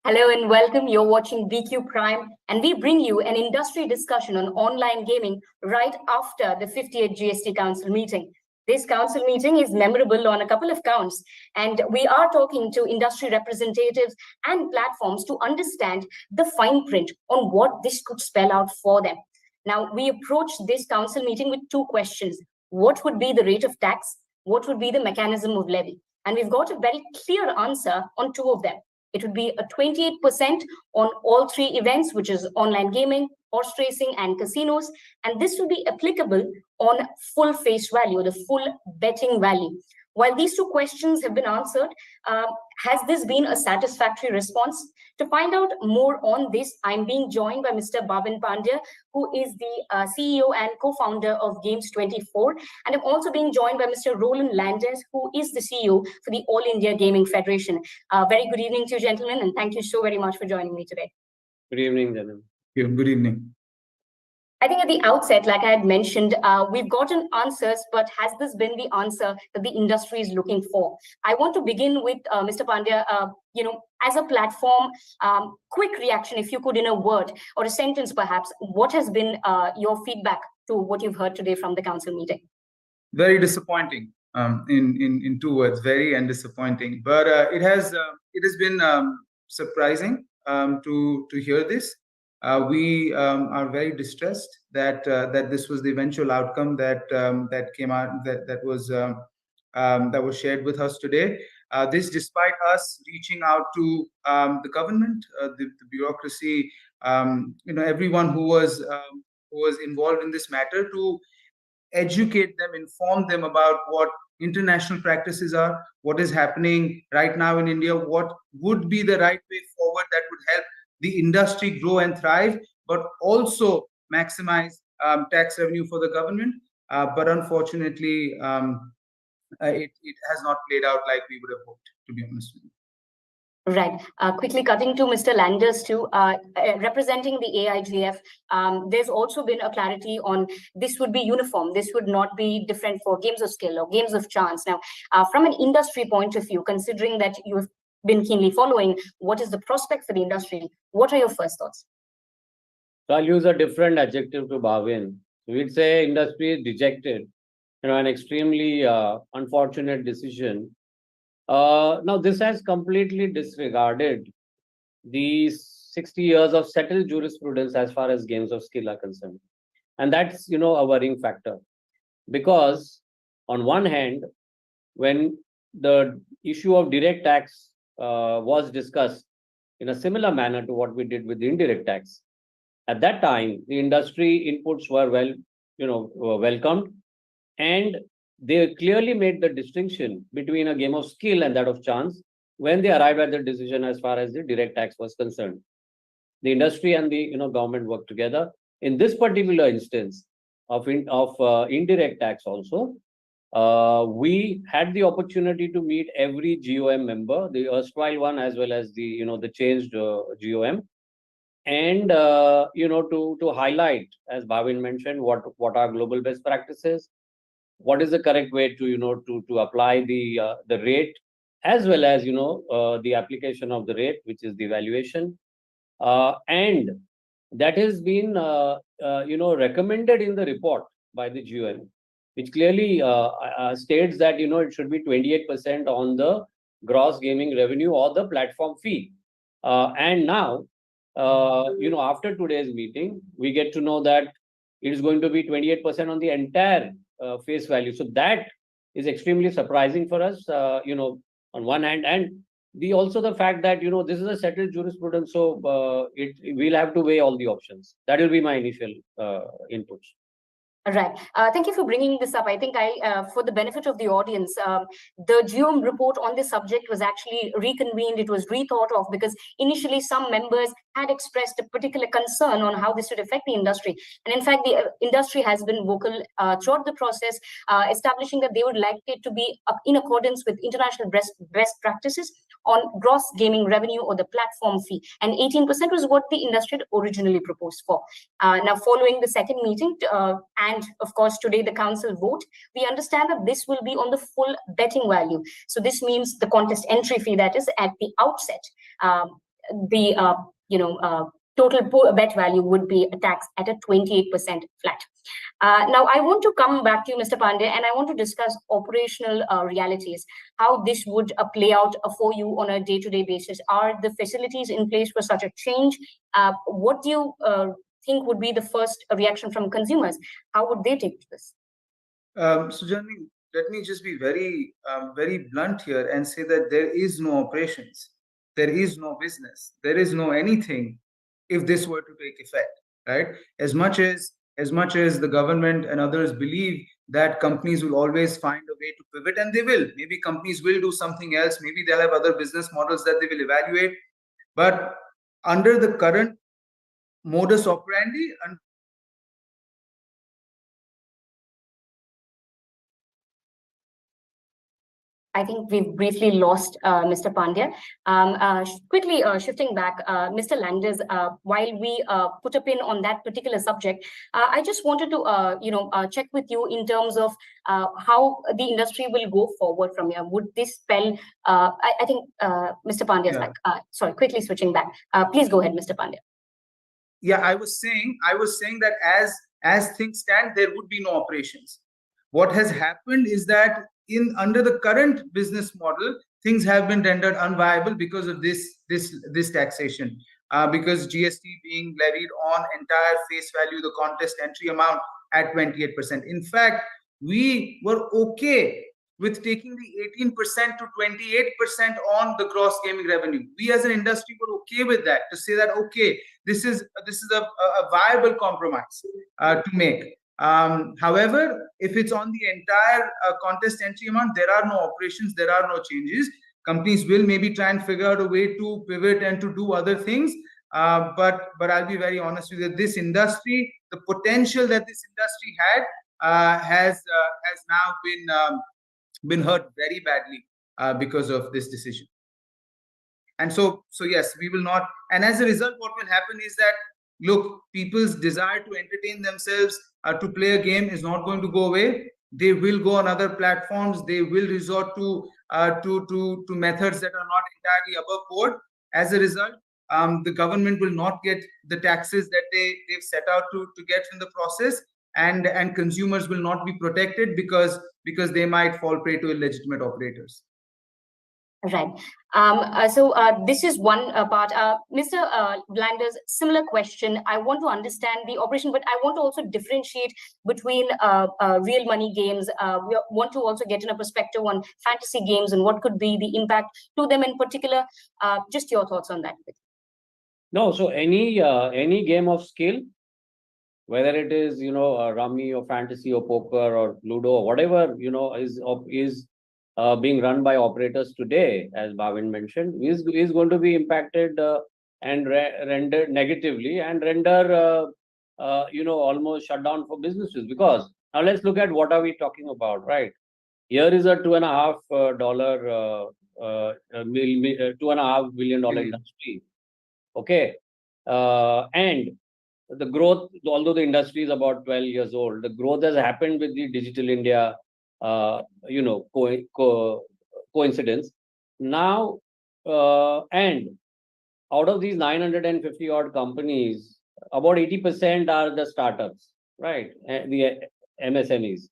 Hello and welcome. You're watching BQ Prime, and we bring you an industry discussion on online gaming right after the 58th GST Council meeting. This council meeting is memorable on a couple of counts, and we are talking to industry representatives and platforms to understand the fine print on what this could spell out for them. Now, we approached this council meeting with two questions. What would be the rate of tax? What would be the mechanism of levy? And we've got a very clear answer on two of them. It would be a 28% on all three events, which is online gaming, horse racing, and casinos. And this will be applicable on full face value, the full betting value. While these two questions have been answered, has this been a satisfactory response? To find out more on this, I'm being joined by Mr. Bhavin Pandya, who is the CEO and co-founder of Games24. And I'm also being joined by Mr. Roland who is the CEO for the All India Gaming Federation. Very good evening to you, gentlemen, and thank you so very much for joining me today. Good evening, gentlemen. Good evening. I think at the outset, like I had mentioned, we've gotten answers, but has this been the answer that the industry is looking for? I want to begin with Mr. Pandya, as a platform, quick reaction, if you could, in a word or a sentence perhaps, what has been your feedback to what you've heard today from the council meeting? Very disappointing, in two words, very and disappointing. But it has been surprising to hear this. We are very distressed that this was the eventual outcome that came out, that was shared with us today. This despite us reaching out to the government, the bureaucracy, everyone who was involved in this matter, to educate them, inform them about what international practices are, what is happening right now in India, what would be the right way forward that would help the industry grow and thrive, but also maximize tax revenue for the government. But unfortunately, it has not played out like we would have hoped, to be honest with you. Right. Quickly cutting to Mr. Landers too, representing the AIGF, there's also been a clarity on this would be uniform. This would not be different for games of skill or games of chance. Now, from an industry point of view, considering that you've been keenly following, what is the prospect for the industry? What are your first thoughts? So I'll use a different adjective to Bhavin. We'd say industry is dejected, an extremely unfortunate decision. Now, this has completely disregarded the 60 years of settled jurisprudence as far as games of skill are concerned. And that's, a worrying factor. Because on one hand, when the issue of direct tax was discussed in a similar manner to what we did with the indirect tax, at that time, the industry inputs were welcomed, and they clearly made the distinction between a game of skill and that of chance when they arrived at the decision as far as the direct tax was concerned. The industry and the government worked together. In this particular instance of indirect tax also, we had the opportunity to meet every GoM member, the erstwhile one as well as the the changed GoM, and to highlight, as Bhavin mentioned, what are global best practices, what is the correct way to to apply the rate, as well as the application of the rate, which is the evaluation, and that has been recommended in the report by the GoM, which clearly states that it should be 28% on the gross gaming revenue or the platform fee. And now, after today's meeting, we get to know that it is going to be 28% on the entire face value. So that is extremely surprising for us, on one hand, and also the fact that this is a settled jurisprudence, so we'll have to weigh all the options. That will be my initial inputs. Right. Thank you for bringing this up. I think for the benefit of the audience, the GoM report on this subject was actually reconvened. It was rethought of because initially some members had expressed a particular concern on how this would affect the industry. And in fact, the industry has been vocal throughout the process, establishing that they would like it to be in accordance with international best practices on gross gaming revenue or the platform fee. And 18% was what the industry had originally proposed for. Now, following the second meeting, and of course, today the council vote, we understand that this will be on the full betting value. So this means the contest entry fee, that is at the outset. the total bet value would be taxed at a 28% flat. Now, I want to come back to you, Mr. Pandya, and I want to discuss operational realities, how this would play out for you on a day-to-day basis. Are the facilities in place for such a change? What do you think would be the first reaction from consumers? How would they take this? So, Janvi, let me just be very blunt here and say that there is no operations, there is no business, there is no anything if this were to take effect, right? As much as the government and others believe that companies will always find a way to pivot, and they will. Maybe companies will do something else. Maybe they'll have other business models that they will evaluate. But under the current modus operandi, I think we've briefly lost Mr. Pandya. Quickly shifting back, Mr. Landers, while we put a pin on that particular subject, I just wanted to check with you in terms of how the industry will go forward from here. Would this spell? I think Mr. Pandya's back. Sorry, quickly switching back. Please go ahead, Mr. Pandya. Yeah, I was saying that as things stand, there would be no operations. What has happened is that under the current business model, things have been rendered unviable because of this taxation. Because GST being levied on entire face value, the contest entry amount at 28%. In fact, we were okay with taking the 18% to 28% on the gross gaming revenue. We as an industry were okay with that, to say that, okay, this is a viable compromise to make. However, if it's on the entire contest entry amount, there are no operations, there are no changes. Companies will maybe try and figure out a way to pivot and to do other things. But I'll be very honest with you, this industry, the potential that this industry had has now been hurt very badly because of this decision. And so yes, we will not. And as a result, what will happen is that, look, people's desire to entertain themselves, to play a game is not going to go away. They will go on other platforms. They will resort to methods that are not entirely above board. As a result, the government will not get the taxes that they've set out to get from the process, and consumers will not be protected because they might fall prey to illegitimate operators. Right. So this is one part. Mr. Landers, similar question. I want to understand the operation, but I want to also differentiate between real money games. We want to also get in a perspective on fantasy games and what could be the impact to them in particular. Just your thoughts on that. No, so any game of skill, whether it is rummy or fantasy or poker or ludo or whatever is being run by operators today, as Bhavin mentioned, is going to be impacted and rendered negatively and render almost shut down for businesses. Because now let's look at what are we talking about, right? Here is a $2.5 billion industry, okay, and the growth, although the industry is about 12 years old, the growth has happened with the Digital India coincidence now, and out of these 950 odd companies, about 80% are the startups, right? The MSMEs.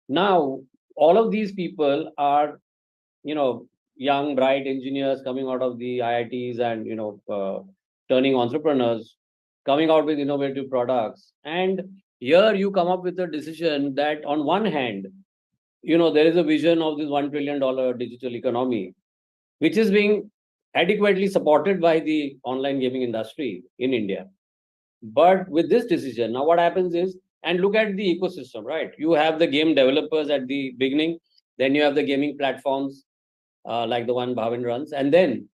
Now, all of these people are, young, bright engineers coming out of the IITs and, turning entrepreneurs, coming out with innovative products. And here you come up with a decision that on one hand, there is a vision of this $1 trillion digital economy, which is being adequately supported by the online gaming industry in India. But with this decision, now what happens is, and look at the ecosystem, right? You have the game developers at the beginning, then you have the gaming platforms like the one Bhavin runs, and then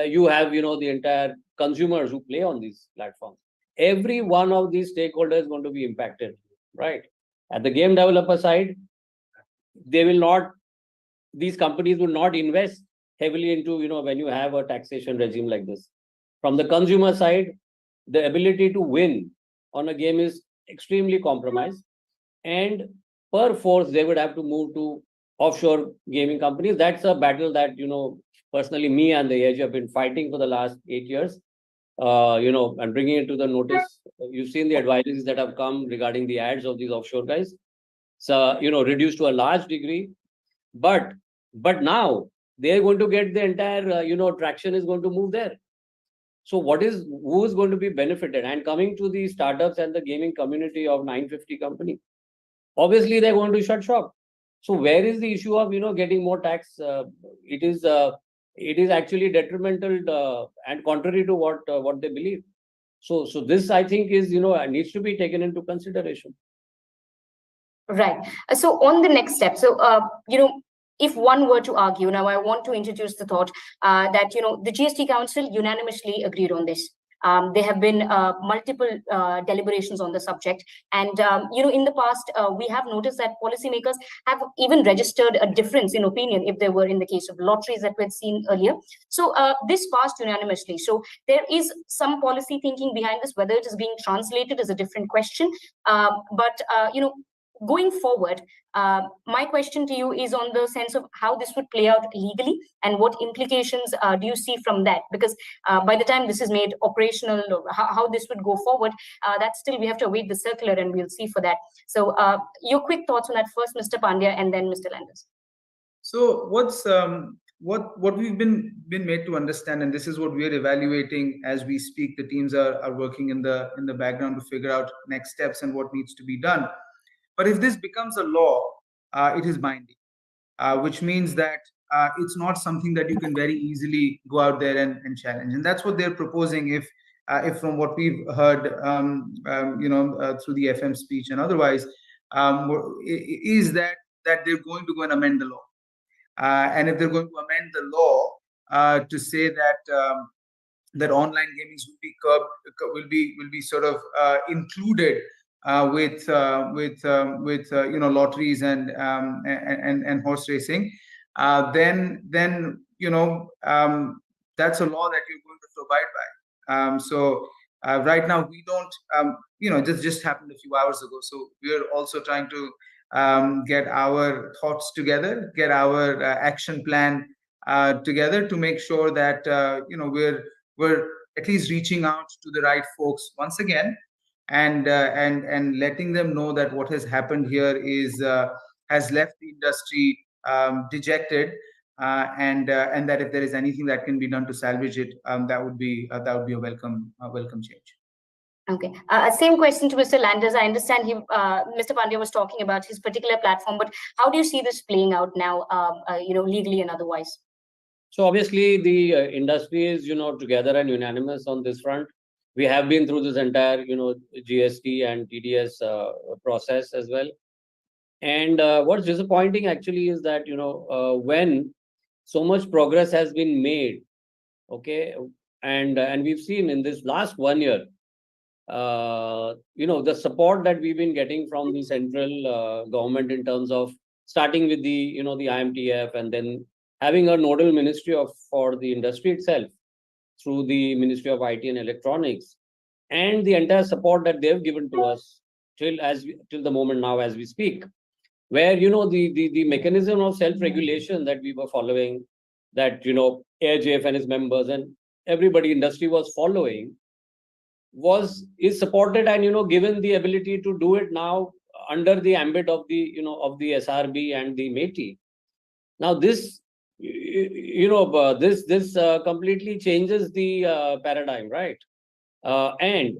you have, the entire consumers who play on these platforms. Every one of these stakeholders is going to be impacted, right? At the game developer side, these companies will not invest heavily into, when you have a taxation regime like this. From the consumer side, the ability to win on a game is extremely compromised. And per force, they would have to move to offshore gaming companies. That's a battle that, personally, me and the AG have been fighting for the last 8 years, and bringing it to the notice. You've seen the advisories that have come regarding the ads of these offshore guys. So, reduced to a large degree, but now they are going to get the entire, traction is going to move there. So who is going to be benefited? And coming to the startups and the gaming community of 950 company, obviously they're going to shut shop. So where is the issue of getting more tax? It is actually detrimental and contrary to what they believe. So this, I think, is needs to be taken into consideration. Right. So on the next step, so if one were to argue, now I want to introduce the thought that the GST Council unanimously agreed on this. There have been multiple deliberations on the subject, and in the past we have noticed that policymakers have even registered a difference in opinion if there were in the case of lotteries that we had seen earlier. So this passed unanimously. So there is some policy thinking behind this. Whether it is being translated is a different question. But going forward, my question to you is on the sense of how this would play out legally and what implications do you see from that? Because by the time this is made operational, or how this would go forward, that still we have to await the circular and we'll see for that. So your quick thoughts on that first, Mr. Pandya, and then Mr. Landers. So what we've been made to understand, and this is what we are evaluating as we speak. The teams are working in the background to figure out next steps and what needs to be done. But if this becomes a law, it is binding, which means that it's not something that you can very easily go out there and challenge. And that's what they're proposing. If from what we've heard, through the FM speech and otherwise, is that they're going to go and amend the law. And if they're going to amend the law to say that that online gaming will be curbed, will be sort of included with lotteries and horse racing, then that's a law that you're going to abide by. So right now we don't, just happened a few hours ago. So we're also trying to get our thoughts together, get our action plan together to make sure that we're at least reaching out to the right folks once again, and letting them know that what has happened here has left the industry dejected, and that if there is anything that can be done to salvage it, that would be a welcome change. Okay. Same question to Mr. Landers. I understand Mr. Pandya was talking about his particular platform, but how do you see this playing out now, legally and otherwise? So obviously the industry is, together and unanimous on this front. We have been through this entire, GST and TDS process as well. And what's disappointing actually is that, when so much progress has been made, okay, and we've seen in this last 1 year, the support that we've been getting from the central government in terms of starting with the, the IMTF, and then having a nodal ministry for the industry itself through the Ministry of IT and Electronics, and the entire support that they've given to us till the moment now as we speak, where the mechanism of self-regulation that we were following, that AIJF and its members and everybody industry was following, is supported and given the ability to do it now under the ambit of the of the SRB and the MeitY. Now this this completely changes the paradigm, right? And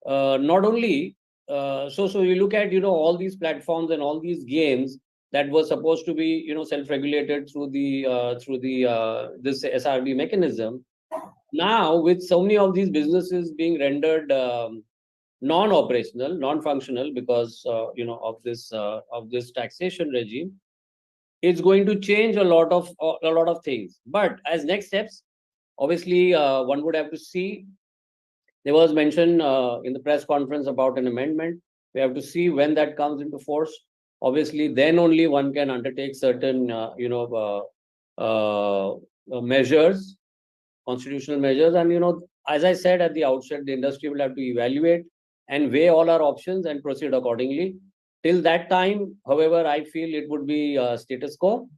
not only so you look at all these platforms and all these games that were supposed to be self-regulated through the this SRB mechanism. Now with so many of these businesses being rendered non-operational, non-functional because of this taxation regime, it's going to change a lot of things. But as next steps, obviously one would have to see. There was mention in the press conference about an amendment. We have to see when that comes into force. Obviously, then only one can undertake certain measures, constitutional measures. And as I said at the outset, the industry will have to evaluate and weigh all our options and proceed accordingly. Till that time, however, I feel it would be status quo.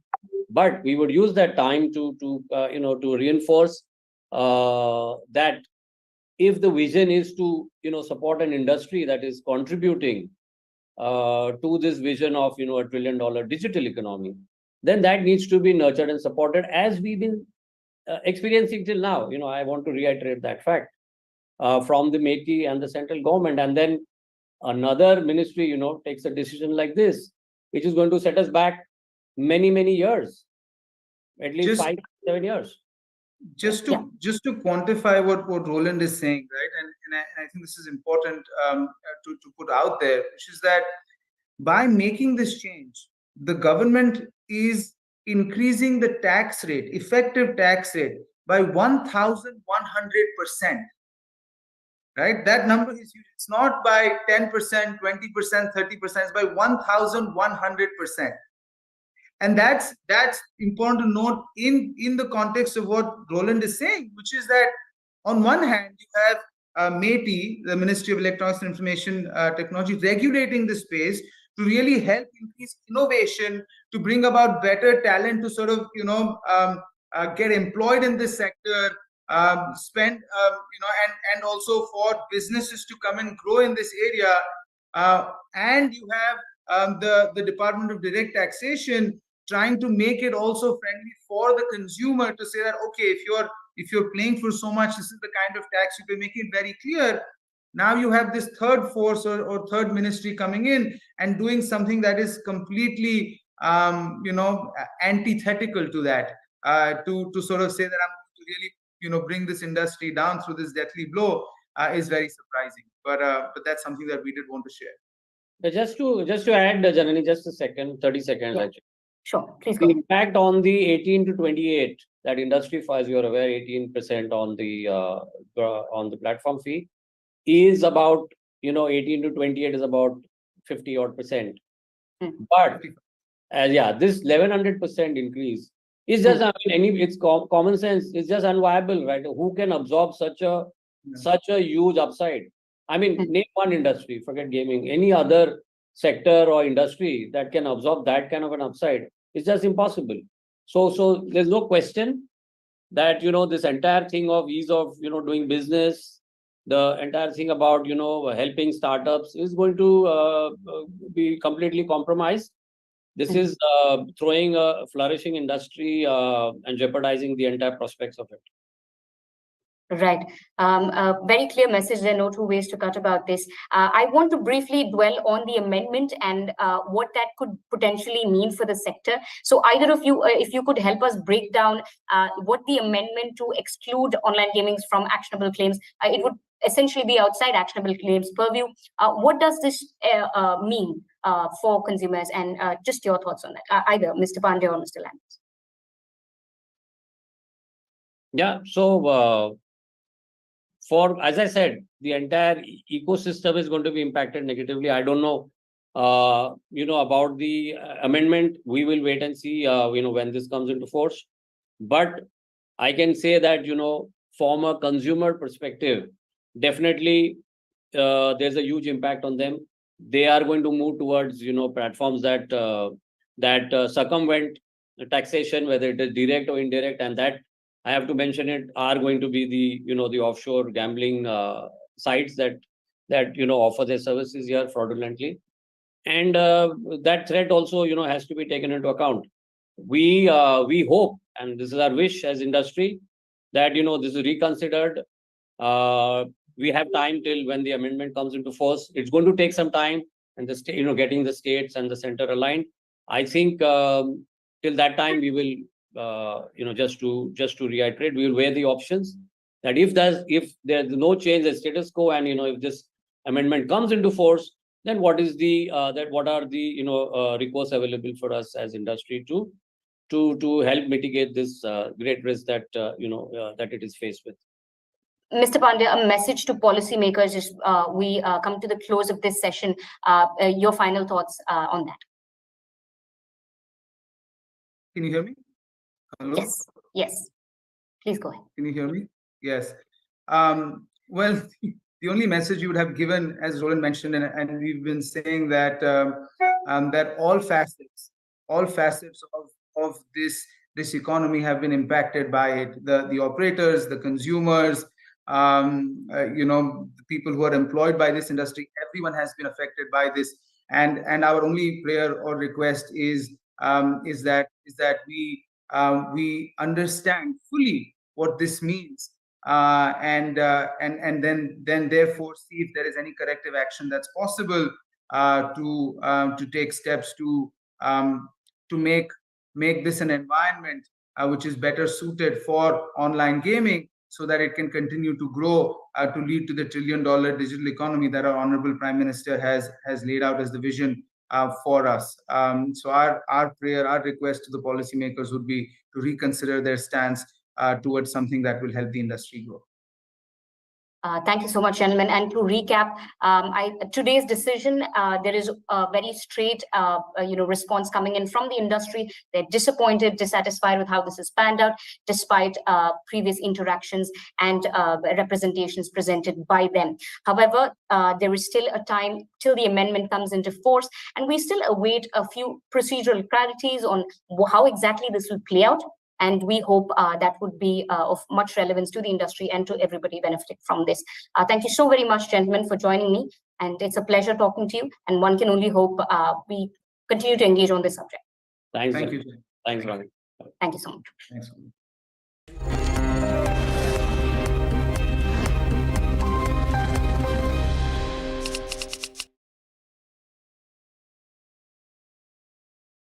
But we would use that time to to reinforce that if the vision is to support an industry that is contributing to this vision of a $1 trillion digital economy, then that needs to be nurtured and supported as we've been experiencing till now. I want to reiterate that fact from the MeitY and the central government, and then another ministry takes a decision like this, which is going to set us back many years, at least Just 5-7 years. just to quantify what Roland is saying, right? And I think this is important to put out there, which is that by making this change, the government is increasing the tax rate, effective tax rate, by 1,100%. Right? That number is huge. It's not by 10%, 20%, 30%, it's by 1,100%. And that's important to note in the context of what Roland is saying, which is that on one hand, you have MeitY, the Ministry of Electronics and Information Technology, regulating the space to really help increase innovation, to bring about better talent to sort of get employed in this sector, spend and also for businesses to come and grow in this area. And you have the Department of Direct Taxation trying to make it also friendly for the consumer, to say that, okay, if you're paying for so much, this is the kind of tax you pay, making it very clear. Now you have this third force or third ministry coming in and doing something that is completely antithetical to that, to sort of say that I'm going to really bring this industry down through this deathly blow, is very surprising. But that's something that we did want to share. Just to add, Janani, just a second, 30 seconds actually. Sure, please The go. impact on the 18 to 28, that industry, as you are aware, 18% on the platform fee is about 18 to 28 is about 50 odd percent. But this 1100% increase is just it's common sense. It's just unviable, right? Who can absorb such a huge upside? I mean, name one industry, forget gaming, any other sector or industry that can absorb that kind of an upside. It's just impossible. So there's no question that this entire thing of ease of doing business, the entire thing about helping startups is going to be completely compromised. This is throwing a flourishing industry and jeopardizing the entire prospects of it. Right. A very clear message. There are no two ways to cut about this. I want to briefly dwell on the amendment and what that could potentially mean for the sector. So either of you, if you could help us break down what the amendment to exclude online gaming from actionable claims, it would essentially be outside actionable claims purview. What does this mean for consumers? And just your thoughts on that, either Mr. Pandya or Mr. Lambs. Yeah, so as I said, the entire ecosystem is going to be impacted negatively. I don't know, about the amendment. We will wait and see, when this comes into force. But I can say that, from a consumer perspective, definitely there's a huge impact on them. They are going to move towards, platforms that circumvent taxation, whether it is direct or indirect, and that I have to mention it are going to be the offshore gambling sites that offer their services here fraudulently, and that threat also has to be taken into account. We hope, and this is our wish as industry, that this is reconsidered. We have time till when the amendment comes into force. It's going to take some time, and the state, getting the states and the center aligned. I think till that time we will. Just to reiterate, we will weigh the options that if there's no change in status quo, and if this amendment comes into force, then what are the recourse available for us as industry to help mitigate this great risk that that it is faced with. Mr. Pandya, a message to policymakers as we come to the close of this session. Your final thoughts on that. Can you hear me? Hello? Yes. Please go ahead. Can you hear me? Yes. Well, the only message you would have given, as Roland mentioned, and we've been saying that that all facets of of this economy have been impacted by it. The operators, the consumers, the people who are employed by this industry, everyone has been affected by this. And our only prayer or request is that we understand fully what this means, and then therefore see if there is any corrective action that's possible to take steps to make this an environment which is better suited for online gaming, so that it can continue to grow to lead to the $1 trillion digital economy that our Honorable Prime Minister has laid out as the vision for us. So our prayer, our request to the policymakers would be to reconsider their stance towards something that will help the industry grow. Thank you so much, gentlemen. And to recap, today's decision, there is a very straight, response coming in from the industry. They're disappointed, dissatisfied with how this has panned out, despite previous interactions and representations presented by them. However, there is still a time till the amendment comes into force, and we still await a few procedural clarities on how exactly this will play out. And we hope that would be of much relevance to the industry and to everybody benefiting from this. Thank you so very much, gentlemen, for joining me. And it's a pleasure talking to you. And one can only hope we continue to engage on this subject. Thanks. Thank you. Thanks, Bhavin. Thank you so much. Thanks.